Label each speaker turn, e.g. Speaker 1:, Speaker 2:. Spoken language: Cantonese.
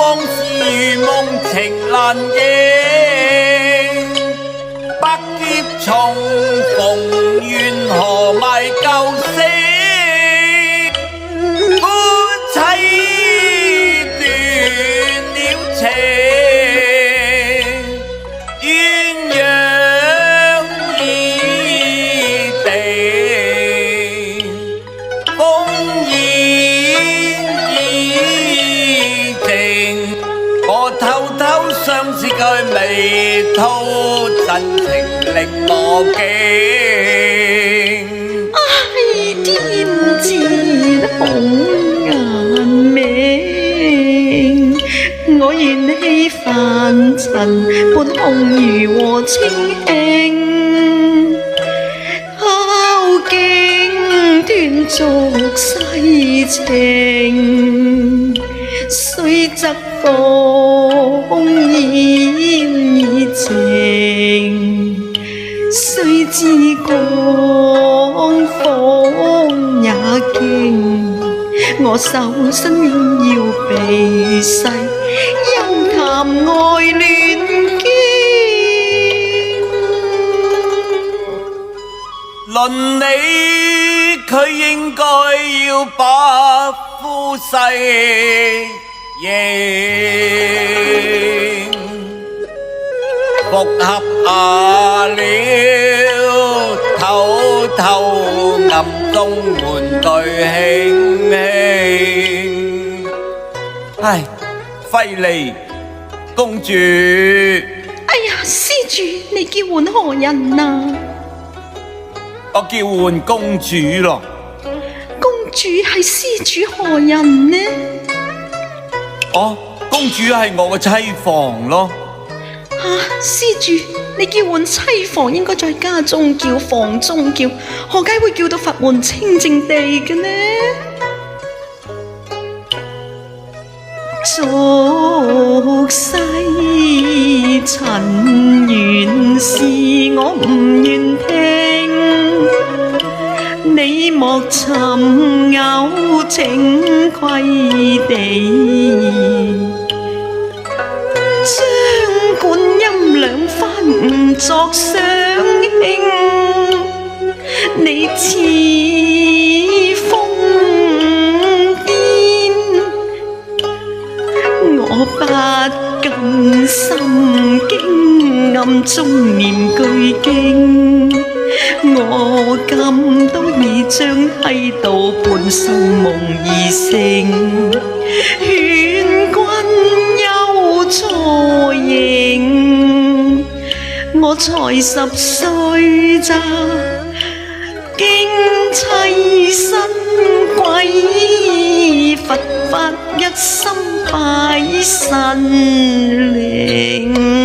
Speaker 1: 往事如夢情難認，百劫重逢怨何埋舊死，夫妻斷了情，鴛鴦異地，烽煙已靜，我偷偷相思佢眉吐真情令我驚。
Speaker 2: 唉，天知好眼明，我願棄凡塵，撥空如和清輕，孝敬斷續世情，雖則烽煙已靜，雖知江火也驚，我手身應要避世，休談愛戀經。
Speaker 1: 論理佢應該要把夫世認，復合了，偷偷暗中玩具輕輕。唉，費利公主，
Speaker 2: 哎呀，施主，你叫喚何人啊？
Speaker 1: 我叫喚公主咯。
Speaker 2: 公主係施主何人呢？
Speaker 1: 哦，公主係我嘅妻房咯。
Speaker 2: 施主，你叫喚妻房應該在家中叫，房中叫，何解會叫到佛門清淨地嘅呢？俗世塵緣事我唔願聽，你莫尋偶請歸地，將觀音兩番唔作相輕，你似瘋癲，我不禁心驚，暗中念句經，我今都已將剃度半生夢已成，勸君休錯認，我才10歲咋，經妻身歸佛法，一心拜神靈。